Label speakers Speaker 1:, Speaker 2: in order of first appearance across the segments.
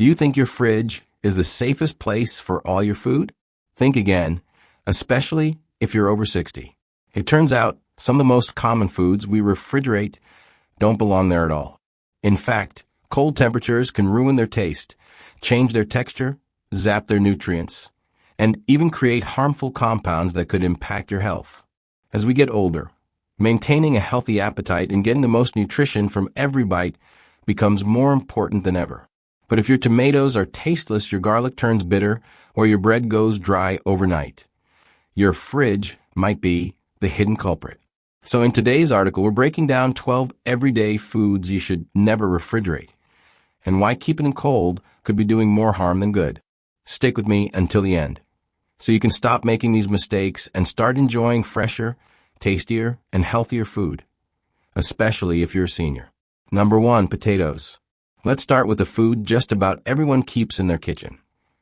Speaker 1: Do you think your fridge is the safest place for all your food? Think again, especially if you're over 60. It turns out some of the most common foods we refrigerate don't belong there at all. In fact, cold temperatures can ruin their taste, change their texture, zap their nutrients, and even create harmful compounds that could impact your health. As we get older, maintaining a healthy appetite and getting the most nutrition from every bite becomes more important than ever. But if your tomatoes are tasteless, your garlic turns bitter, or your bread goes dry overnight, your fridge might be the hidden culprit. So in today's article, we're breaking down 12 everyday foods you should never refrigerate, and why keeping them cold could be doing more harm than good. Stick with me until the end, so you can stop making these mistakes and start enjoying fresher, tastier, and healthier food, especially if you're a senior. Number 1, potatoes. Let's start with the food just about everyone keeps in their kitchen,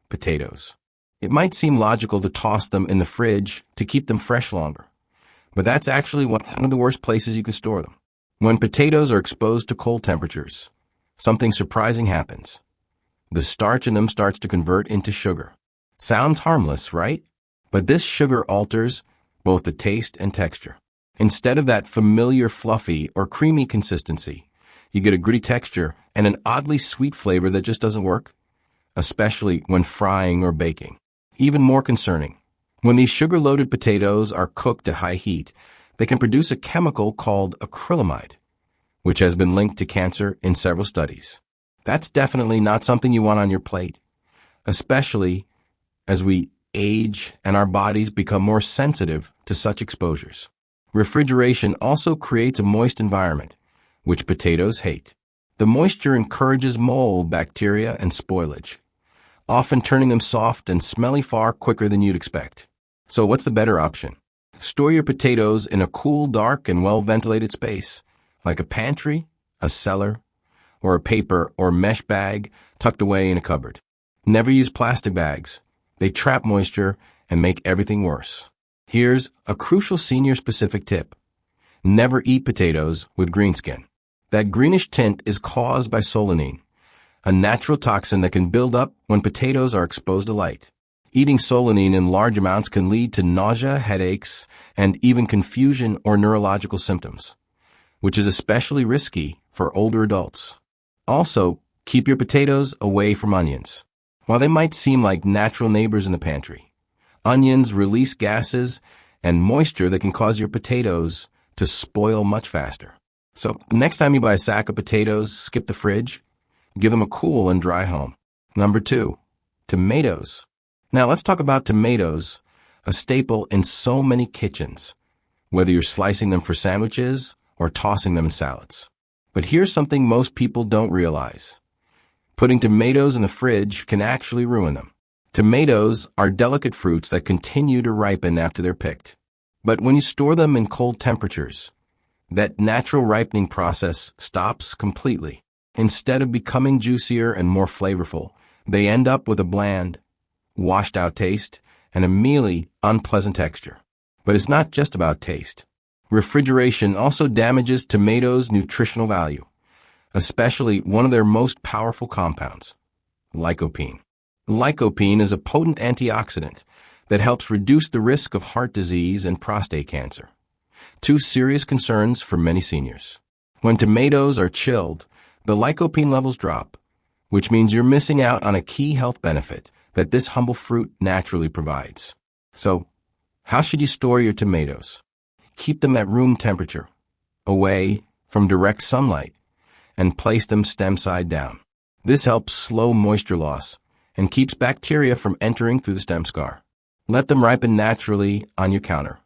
Speaker 1: potatoes. It might seem logical to toss them in the fridge to keep them fresh longer, but that's actually one of the worst places you can store them. When potatoes are exposed to cold temperatures, something surprising happens. The starch in them starts to convert into sugar. Sounds harmless, right? But this sugar alters both the taste and texture. Instead of that familiar fluffy or creamy consistency, you get a gritty texture and an oddly sweet flavor that just doesn't work, especially when frying or baking. Even more concerning, when these sugar-loaded potatoes are cooked at high heat, they can produce a chemical called acrylamide, which has been linked to cancer in several studies. That's definitely not something you want on your plate, especially as we age and our bodies become more sensitive to such exposures. Refrigeration also creates a moist environment, which potatoes hate. The moisture encourages mold, bacteria, and spoilage, often turning them soft and smelly far quicker than you'd expect. So what's the better option? Store your potatoes in a cool, dark, and well-ventilated space, like a pantry, a cellar, or a paper or mesh bag tucked away in a cupboard. Never use plastic bags. They trap moisture and make everything worse. Here's a crucial senior-specific tip. Never eat potatoes with green skin. That greenish tint is caused by solanine, a natural toxin that can build up when potatoes are exposed to light. Eating solanine in large amounts can lead to nausea, headaches, and even confusion or neurological symptoms, which is especially risky for older adults. Also, keep your potatoes away from onions. While they might seem like natural neighbors in the pantry, onions release gases and moisture that can cause your potatoes to spoil much faster. So next time you buy a sack of potatoes, skip the fridge. Give them a cool and dry home. Number 2, tomatoes. Now let's talk about tomatoes, a staple in so many kitchens, whether you're slicing them for sandwiches or tossing them in salads. But here's something most people don't realize. Putting tomatoes in the fridge can actually ruin them. Tomatoes are delicate fruits that continue to ripen after they're picked. But when you store them in cold temperatures, that natural ripening process stops completely. Instead of becoming juicier and more flavorful, they end up with a bland, washed-out taste and a mealy, unpleasant texture. But it's not just about taste. Refrigeration also damages tomatoes' nutritional value, especially one of their most powerful compounds, lycopene. Lycopene is a potent antioxidant that helps reduce the risk of heart disease and prostate cancer, two serious concerns for many seniors. When tomatoes are chilled, the lycopene levels drop, which means you're missing out on a key health benefit that this humble fruit naturally provides. So, how should you store your tomatoes? Keep them at room temperature, away from direct sunlight, and place them stem side down. This helps slow moisture loss and keeps bacteria from entering through the stem scar. Let them ripen naturally on your counter.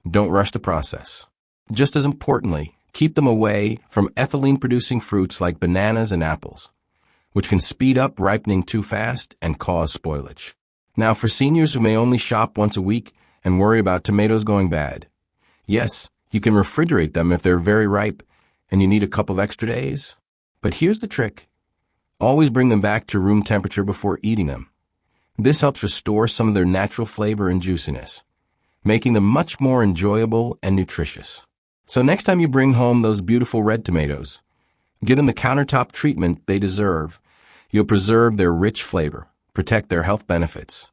Speaker 1: Don't rush the process. Just as importantly, keep them away from ethylene-producing fruits like bananas and apples, which can speed up ripening too fast and cause spoilage. Now, for seniors who may only shop once a week and worry about tomatoes going bad, yes, you can refrigerate them if they're very ripe and you need a couple of extra days. But here's the trick. Always bring them back to room temperature before eating them. This helps restore some of their natural flavor and juiciness, making them much more enjoyable and nutritious. So next time you bring home those beautiful red tomatoes, give them the countertop treatment they deserve You'll preserve their rich flavor, protect their health benefits,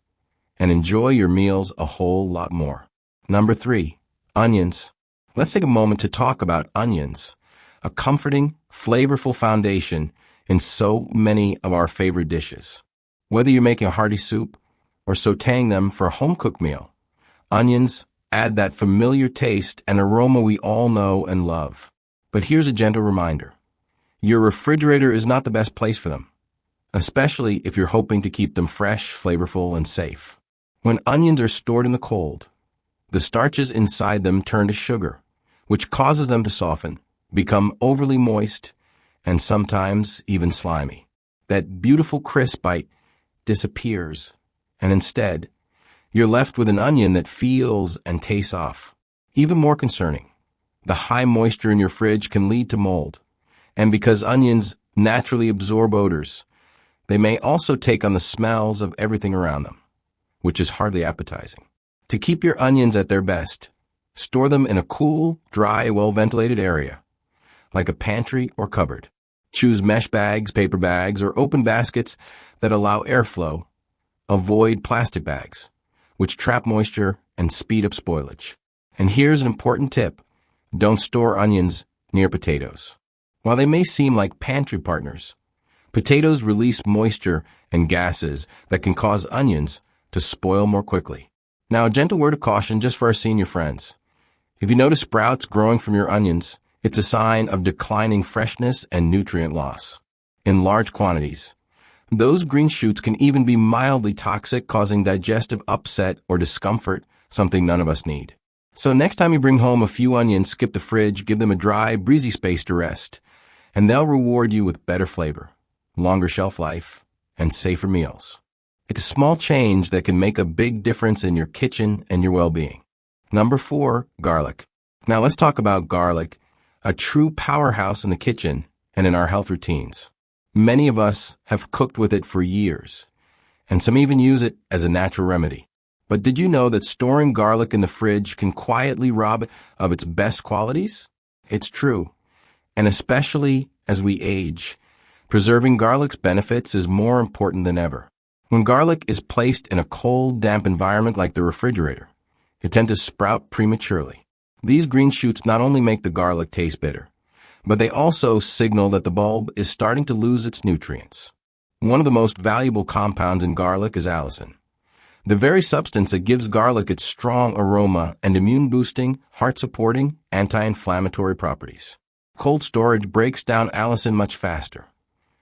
Speaker 1: and enjoy your meals a whole lot more. Number 3, onions. Let's take a moment to talk about onions, a comforting, flavorful foundation in so many of our favorite dishes. Whether you're making a hearty soup or sautéing them for a home-cooked meal, onions add that familiar taste and aroma we all know and love. But here's a gentle reminder. Your refrigerator is not the best place for them, especially if you're hoping to keep them fresh, flavorful, and safe. When onions are stored in the cold, the starches inside them turn to sugar, which causes them to soften, become overly moist, and sometimes even slimy. That beautiful crisp bite disappears, and instead, you're left with an onion that feels and tastes off. Even more concerning, the high moisture in your fridge can lead to mold, and because onions naturally absorb odors, they may also take on the smells of everything around them, which is hardly appetizing. To keep your onions at their best, store them in a cool, dry, well-ventilated area, like a pantry or cupboard. Choose mesh bags, paper bags, or open baskets that allow airflow. Avoid plastic bags, which trap moisture and speed up spoilage. And here's an important tip. Don't store onions near potatoes. While they may seem like pantry partners, potatoes release moisture and gases that can cause onions to spoil more quickly. Now, a gentle word of caution just for our senior friends. If you notice sprouts growing from your onions, it's a sign of declining freshness and nutrient loss. In large quantities, those green shoots can even be mildly toxic, causing digestive upset or discomfort, something none of us need. So next time you bring home a few onions, skip the fridge, give them a dry, breezy space to rest, and they'll reward you with better flavor, longer shelf life, and safer meals. It's a small change that can make a big difference in your kitchen and your well-being. Number 4, garlic. Now let's talk about garlic, a true powerhouse in the kitchen and in our health routines. Many of us have cooked with it for years, and some even use it as a natural remedy. But did you know that storing garlic in the fridge can quietly rob it of its best qualities? It's true, and especially as we age, preserving garlic's benefits is more important than ever. When garlic is placed in a cold, damp environment like the refrigerator, it tends to sprout prematurely. These green shoots not only make the garlic taste bitter, but they also signal that the bulb is starting to lose its nutrients. One of the most valuable compounds in garlic is allicin, the very substance that gives garlic its strong aroma and immune-boosting, heart-supporting, anti-inflammatory properties. Cold storage breaks down allicin much faster,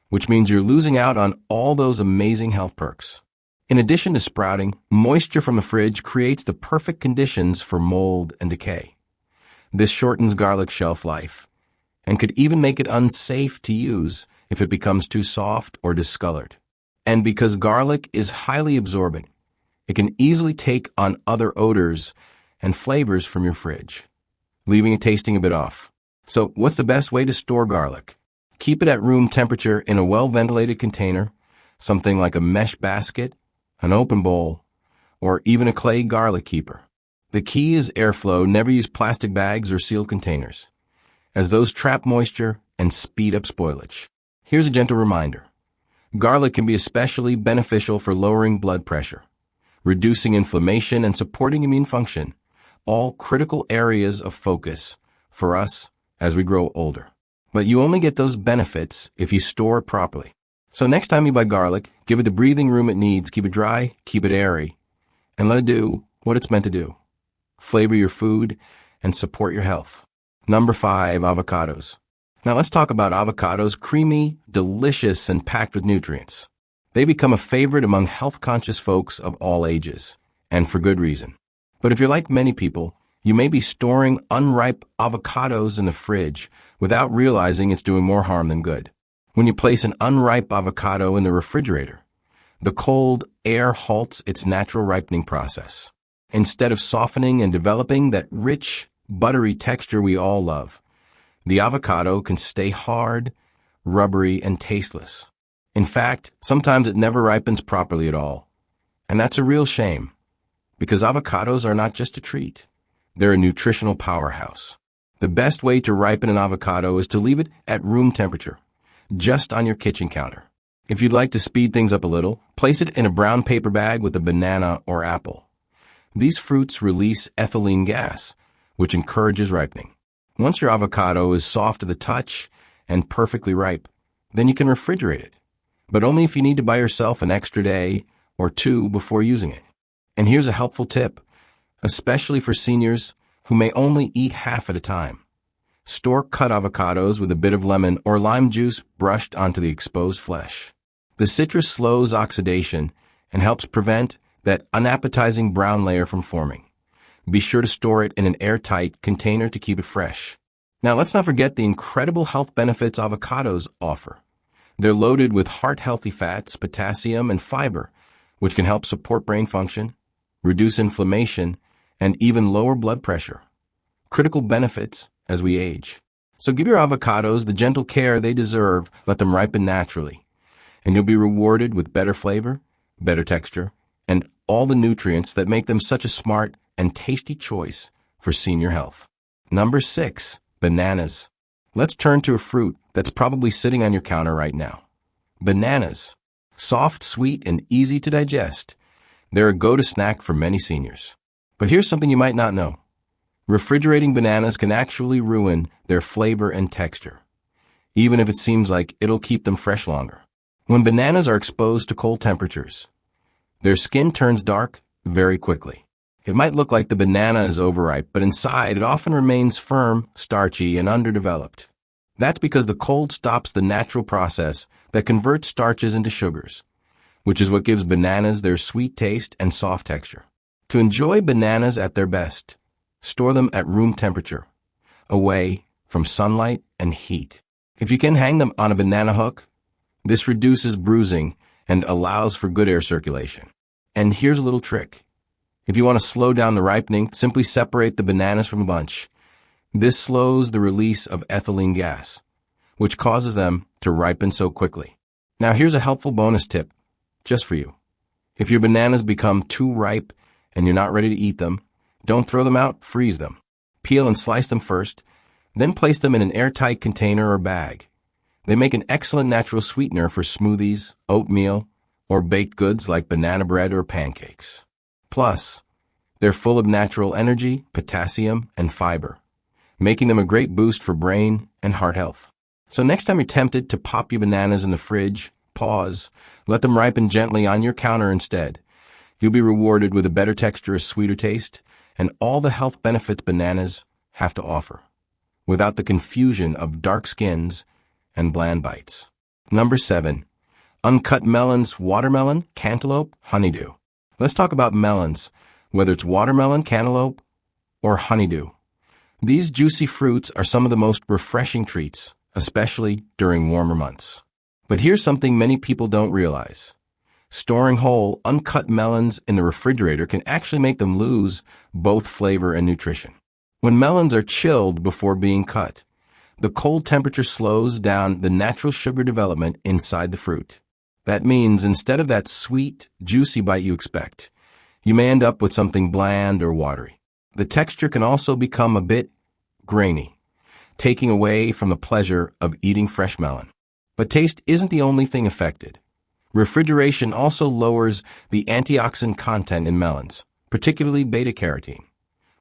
Speaker 1: which means you're losing out on all those amazing health perks. In addition to sprouting, moisture from the fridge creates the perfect conditions for mold and decay. This shortens garlic's shelf life and could even make it unsafe to use if it becomes too soft or discolored. And because garlic is highly absorbent, it can easily take on other odors and flavors from your fridge, leaving it tasting a bit off. So what's the best way to store garlic? Keep it at room temperature in a well-ventilated container, something like a mesh basket, an open bowl, or even a clay garlic keeper. The key is airflow. Never use plastic bags or sealed containers, as those trap moisture and speed up spoilage. Here's a gentle reminder. Garlic can be especially beneficial for lowering blood pressure, reducing inflammation, and supporting immune function, all critical areas of focus for us as we grow older. But you only get those benefits if you store it properly. So next time you buy garlic, give it the breathing room it needs. Keep it dry, keep it airy, and let it do what it's meant to do. Flavor your food and support your health. Number 5, avocados. Now let's talk about avocados. Creamy, delicious, and packed with nutrients. They become a favorite among health-conscious folks of all ages, and for good reason. But if you're like many people, you may be storing unripe avocados in the fridge without realizing it's doing more harm than good. When you place an unripe avocado in the refrigerator, the cold air halts its natural ripening process. Instead of softening and developing that rich, buttery texture we all love, the avocado can stay hard, rubbery, and tasteless. In fact, sometimes it never ripens properly at all. And that's a real shame, because avocados are not just a treat. They're a nutritional powerhouse. The best way to ripen an avocado is to leave it at room temperature, just on your kitchen counter. If you'd like to speed things up a little, place it in a brown paper bag with a banana or apple. These fruits release ethylene gas, which encourages ripening. Once your avocado is soft to the touch and perfectly ripe, then you can refrigerate it, but only if you need to buy yourself an extra day or two before using it. And here's a helpful tip, especially for seniors who may only eat half at a time. Store cut avocados with a bit of lemon or lime juice brushed onto the exposed flesh. The citrus slows oxidation and helps prevent that unappetizing brown layer from forming. Be sure to store it in an airtight container to keep it fresh. Now let's not forget the incredible health benefits avocados offer. They're loaded with heart-healthy fats, potassium, and fiber, which can help support brain function, reduce inflammation, and even lower blood pressure. Critical benefits as we age. So give your avocados the gentle care they deserve. Let them ripen naturally, and you'll be rewarded with better flavor, better texture, and all the nutrients that make them such a smart and tasty choice for senior health. Number 6, bananas. Let's turn to a fruit that's probably sitting on your counter right now. Bananas. Soft, sweet, and easy to digest. They're a go-to snack for many seniors. But here's something you might not know. Refrigerating bananas can actually ruin their flavor and texture, even if it seems like it'll keep them fresh longer. When bananas are exposed to cold temperatures, their skin turns dark very quickly. It might look like the banana is overripe, but inside it often remains firm, starchy, and underdeveloped. That's because the cold stops the natural process that converts starches into sugars, which is what gives bananas their sweet taste and soft texture. To enjoy bananas at their best, store them at room temperature, away from sunlight and heat. If you can hang them on a banana hook, this reduces bruising and allows for good air circulation. And here's a little trick. If you want to slow down the ripening, simply separate the bananas from a bunch. This slows the release of ethylene gas, which causes them to ripen so quickly. Now here's a helpful bonus tip, just for you. If your bananas become too ripe and you're not ready to eat them, don't throw them out, freeze them. Peel and slice them first, then place them in an airtight container or bag. They make an excellent natural sweetener for smoothies, oatmeal, or baked goods like banana bread or pancakes. Plus, they're full of natural energy, potassium, and fiber, making them a great boost for brain and heart health. So next time you're tempted to pop your bananas in the fridge, pause, let them ripen gently on your counter instead. You'll be rewarded with a better texture, a sweeter taste, and all the health benefits bananas have to offer, without the confusion of dark skins and bland bites. Number 7, uncut melons, watermelon, cantaloupe, honeydew. Let's talk about melons, whether it's watermelon, cantaloupe, or honeydew. These juicy fruits are some of the most refreshing treats, especially during warmer months. But here's something many people don't realize. Storing whole, uncut melons in the refrigerator can actually make them lose both flavor and nutrition. When melons are chilled before being cut, the cold temperature slows down the natural sugar development inside the fruit. That means instead of that sweet, juicy bite you expect, you may end up with something bland or watery. The texture can also become a bit grainy, taking away from the pleasure of eating fresh melon. But taste isn't the only thing affected. Refrigeration also lowers the antioxidant content in melons, particularly beta-carotene,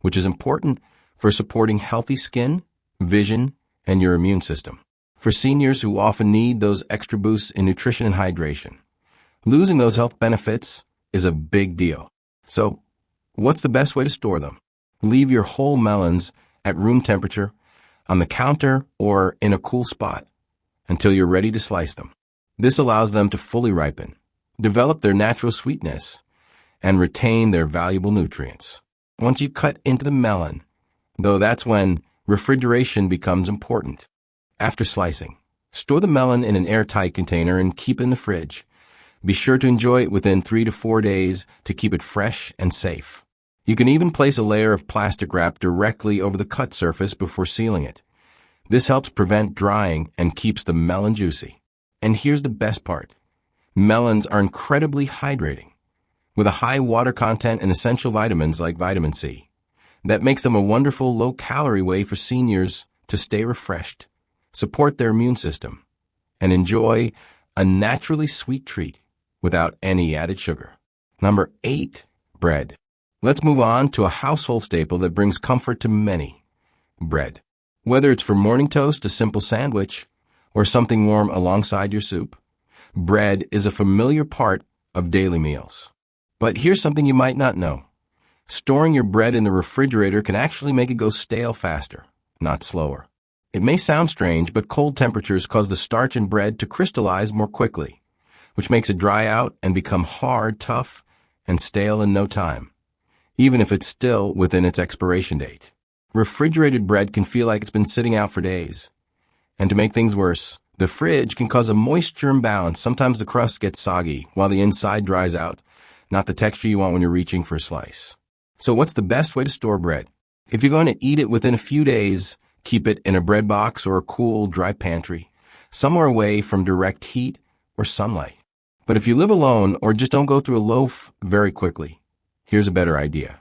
Speaker 1: which is important for supporting healthy skin, vision, and your immune system. For seniors who often need those extra boosts in nutrition and hydration, losing those health benefits is a big deal. So, what's the best way to store them? Leave your whole melons at room temperature, on the counter, or in a cool spot until you're ready to slice them. This allows them to fully ripen, develop their natural sweetness, and retain their valuable nutrients. Once you cut into the melon, though, that's when refrigeration becomes important. After slicing, store the melon in an airtight container and keep it in the fridge. Be sure to enjoy it within 3 to 4 days to keep it fresh and safe. You can even place a layer of plastic wrap directly over the cut surface before sealing it. This helps prevent drying and keeps the melon juicy. And here's the best part. Melons are incredibly hydrating, with a high water content and essential vitamins like vitamin C. That makes them a wonderful low-calorie way for seniors to stay refreshed, support their immune system, and enjoy a naturally sweet treat without any added sugar. Number 8, bread. Let's move on to a household staple that brings comfort to many: bread. Whether it's for morning toast, a simple sandwich, or something warm alongside your soup, bread is a familiar part of daily meals. But here's something you might not know. Storing your bread in the refrigerator can actually make it go stale faster, not slower. It may sound strange, but cold temperatures cause the starch in bread to crystallize more quickly, which makes it dry out and become hard, tough, and stale in no time, even if it's still within its expiration date. Refrigerated bread can feel like it's been sitting out for days. And to make things worse, the fridge can cause a moisture imbalance. Sometimes the crust gets soggy while the inside dries out, not the texture you want when you're reaching for a slice. So what's the best way to store bread? If you're going to eat it within a few days, keep it in a bread box or a cool, dry pantry, somewhere away from direct heat or sunlight. But if you live alone or just don't go through a loaf very quickly, here's a better idea.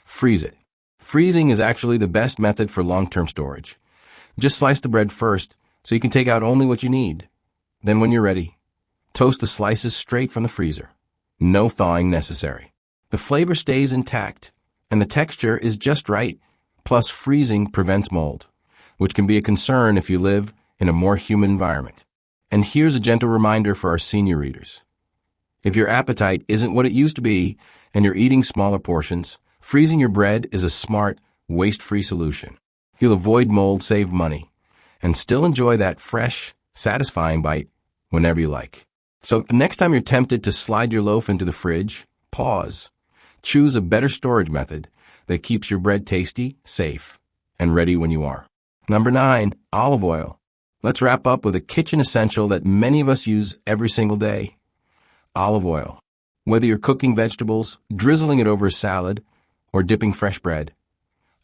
Speaker 1: Freeze it. Freezing is actually the best method for long-term storage. Just slice the bread first so you can take out only what you need. Then when you're ready, toast the slices straight from the freezer. No thawing necessary. The flavor stays intact, and the texture is just right, plus freezing prevents mold, which can be a concern if you live in a more humid environment. And here's a gentle reminder for our senior readers. If your appetite isn't what it used to be and you're eating smaller portions, freezing your bread is a smart, waste-free solution. You'll avoid mold, save money, and still enjoy that fresh, satisfying bite whenever you like. So next time you're tempted to slide your loaf into the fridge, pause. Choose a better storage method that keeps your bread tasty, safe, and ready when you are. Number 9, olive oil. Let's wrap up with a kitchen essential that many of us use every single day: olive oil. Whether you're cooking vegetables, drizzling it over a salad, or dipping fresh bread,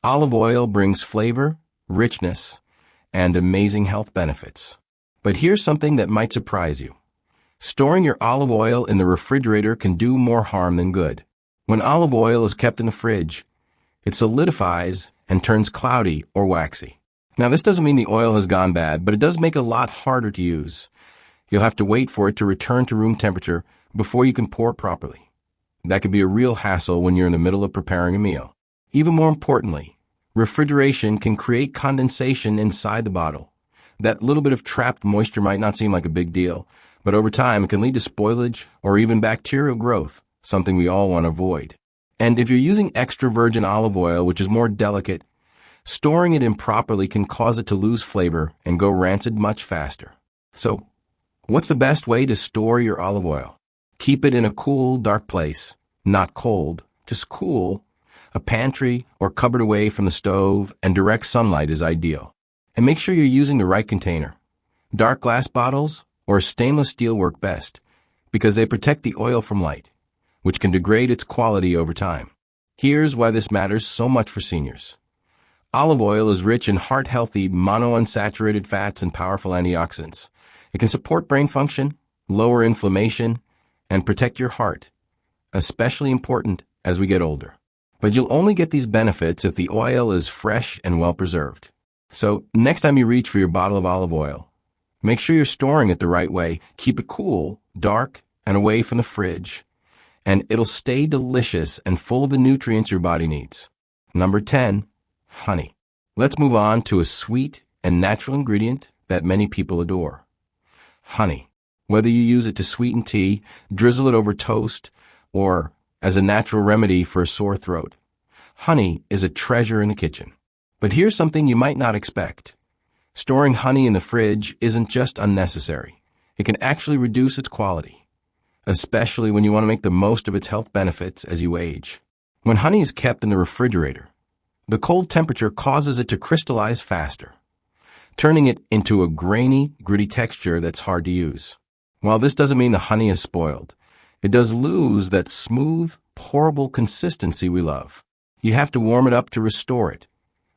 Speaker 1: olive oil brings flavor, richness, and amazing health benefits. But here's something that might surprise you. Storing your olive oil in the refrigerator can do more harm than good. When olive oil is kept in the fridge, it solidifies and turns cloudy or waxy. Now, this doesn't mean the oil has gone bad, but it does make it a lot harder to use. You'll have to wait for it to return to room temperature before you can pour it properly. That could be a real hassle when you're in the middle of preparing a meal. Even more importantly, refrigeration can create condensation inside the bottle. That little bit of trapped moisture might not seem like a big deal, but over time it can lead to spoilage or even bacterial growth, something we all want to avoid. And if you're using extra virgin olive oil, which is more delicate, storing it improperly can cause it to lose flavor and go rancid much faster. So, what's the best way to store your olive oil? Keep it in a cool, dark place, not cold, just cool. A pantry or cupboard away from the stove and direct sunlight is ideal. And make sure you're using the right container. Dark glass bottles or stainless steel work best because they protect the oil from light, which can degrade its quality over time. Here's why this matters so much for seniors. Olive oil is rich in heart-healthy monounsaturated fats and powerful antioxidants. It can support brain function, lower inflammation, and protect your heart, especially important as we get older. But you'll only get these benefits if the oil is fresh and well-preserved. So next time you reach for your bottle of olive oil, make sure you're storing it the right way. Keep it cool, dark, and away from the fridge, and it'll stay delicious and full of the nutrients your body needs. Number 10, honey. Let's move on to a sweet and natural ingredient that many people adore: honey. Whether you use it to sweeten tea, drizzle it over toast, or as a natural remedy for a sore throat, honey is a treasure in the kitchen. But here's something you might not expect. Storing honey in the fridge isn't just unnecessary. It can actually reduce its quality, especially when you want to make the most of its health benefits as you age. When honey is kept in the refrigerator, the cold temperature causes it to crystallize faster, turning it into a grainy, gritty texture that's hard to use. While this doesn't mean the honey is spoiled, it does lose that smooth, pourable consistency we love. You have to warm it up to restore it,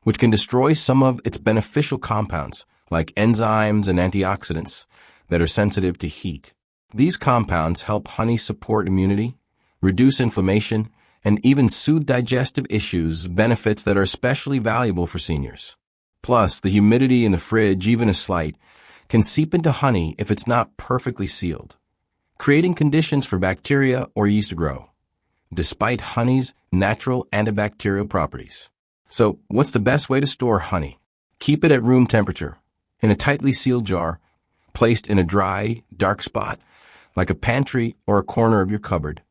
Speaker 1: which can destroy some of its beneficial compounds, like enzymes and antioxidants, that are sensitive to heat. These compounds help honey support immunity, reduce inflammation, and even soothe digestive issues, benefits that are especially valuable for seniors. Plus, the humidity in the fridge, even a slight, can seep into honey if it's not perfectly sealed, creating conditions for bacteria or yeast to grow, despite honey's natural antibacterial properties. So, what's the best way to store honey? Keep it at room temperature, in a tightly sealed jar, placed in a dry, dark spot, like a pantry or a corner of your cupboard,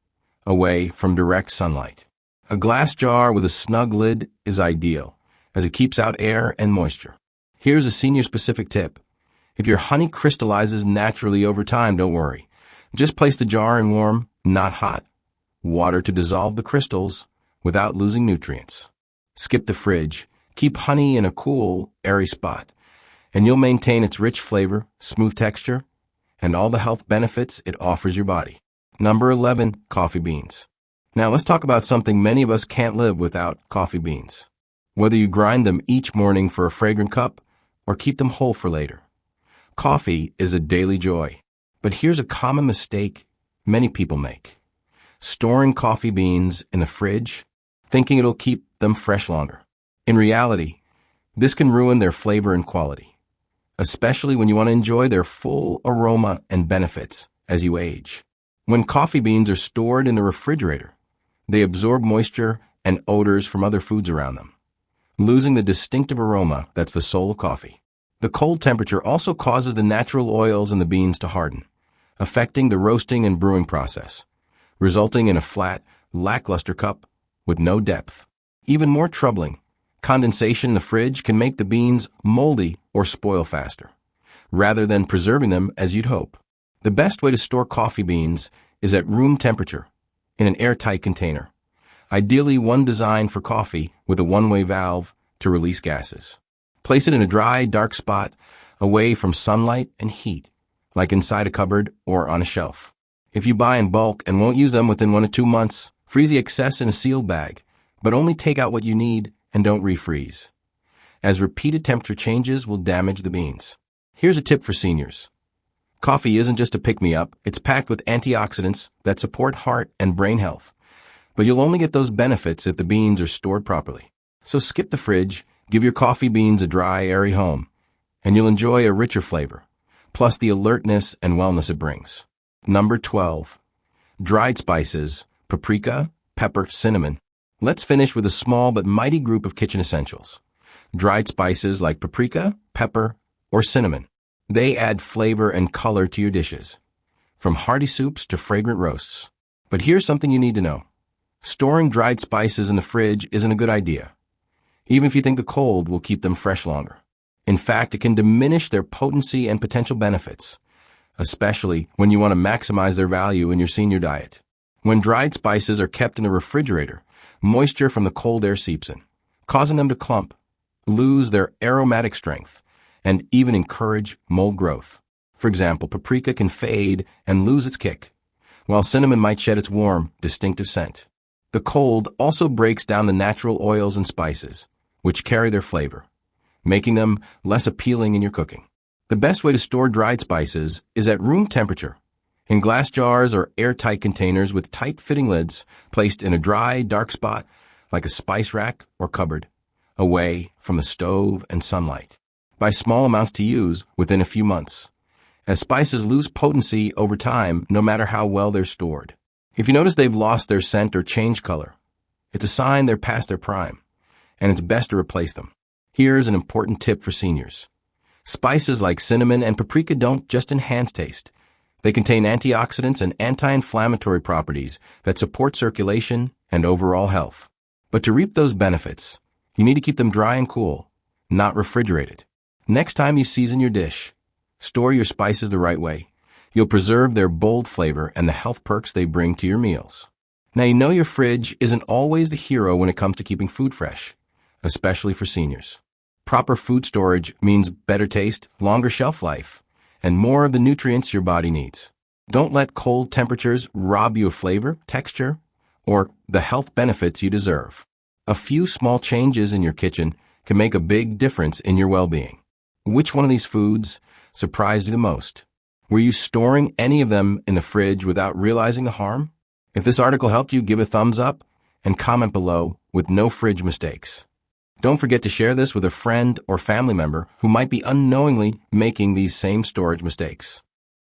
Speaker 1: away from direct sunlight. A glass jar with a snug lid is ideal, as it keeps out air and moisture. Here's a senior-specific tip. If your honey crystallizes naturally over time, don't worry. Just place the jar in warm, not hot, water to dissolve the crystals without losing nutrients. Skip the fridge. Keep honey in a cool, airy spot, and you'll maintain its rich flavor, smooth texture, and all the health benefits it offers your body. Number 11, coffee beans. Now let's talk about something many of us can't live without: coffee beans. Whether you grind them each morning for a fragrant cup or keep them whole for later, coffee is a daily joy. But here's a common mistake many people make: storing coffee beans in the fridge, thinking it'll keep them fresh longer. In reality, this can ruin their flavor and quality, especially when you want to enjoy their full aroma and benefits as you age. When coffee beans are stored in the refrigerator, they absorb moisture and odors from other foods around them, losing the distinctive aroma that's the soul of coffee. The cold temperature also causes the natural oils in the beans to harden, affecting the roasting and brewing process, resulting in a flat, lackluster cup with no depth. Even more troubling, condensation in the fridge can make the beans moldy or spoil faster, rather than preserving them as you'd hope. The best way to store coffee beans is at room temperature, in an airtight container, ideally one designed for coffee with a one-way valve to release gases. Place it in a dry, dark spot, away from sunlight and heat, like inside a cupboard or on a shelf. If you buy in bulk and won't use them within 1 to 2 months, freeze the excess in a sealed bag, but only take out what you need and don't refreeze, as repeated temperature changes will damage the beans. Here's a tip for seniors. Coffee isn't just a pick-me-up, it's packed with antioxidants that support heart and brain health. But you'll only get those benefits if the beans are stored properly. So skip the fridge, give your coffee beans a dry, airy home, and you'll enjoy a richer flavor, plus the alertness and wellness it brings. Number 12. Dried spices, paprika, pepper, cinnamon. Let's finish with a small but mighty group of kitchen essentials. Dried spices like paprika, pepper, or cinnamon. They add flavor and color to your dishes, from hearty soups to fragrant roasts. But here's something you need to know. Storing dried spices in the fridge isn't a good idea, even if you think the cold will keep them fresh longer. In fact, it can diminish their potency and potential benefits, especially when you want to maximize their value in your senior diet. When dried spices are kept in the refrigerator, moisture from the cold air seeps in, causing them to clump, lose their aromatic strength, and even encourage mold growth. For example, paprika can fade and lose its kick, while cinnamon might shed its warm, distinctive scent. The cold also breaks down the natural oils and spices, which carry their flavor, making them less appealing in your cooking. The best way to store dried spices is at room temperature, in glass jars or airtight containers with tight-fitting lids placed in a dry, dark spot like a spice rack or cupboard, away from the stove and sunlight. Buy small amounts to use within a few months, as spices lose potency over time no matter how well they're stored. If you notice they've lost their scent or changed color, it's a sign they're past their prime, and it's best to replace them. Here's an important tip for seniors. Spices like cinnamon and paprika don't just enhance taste. They contain antioxidants and anti-inflammatory properties that support circulation and overall health. But to reap those benefits, you need to keep them dry and cool, not refrigerated. Next time you season your dish, store your spices the right way. You'll preserve their bold flavor and the health perks they bring to your meals. Now, you know your fridge isn't always the hero when it comes to keeping food fresh, especially for seniors. Proper food storage means better taste, longer shelf life, and more of the nutrients your body needs. Don't let cold temperatures rob you of flavor, texture, or the health benefits you deserve. A few small changes in your kitchen can make a big difference in your well-being. Which one of these foods surprised you the most? Were you storing any of them in the fridge without realizing the harm? If this article helped you, give a thumbs up and comment below with no fridge mistakes. Don't forget to share this with a friend or family member who might be unknowingly making these same storage mistakes.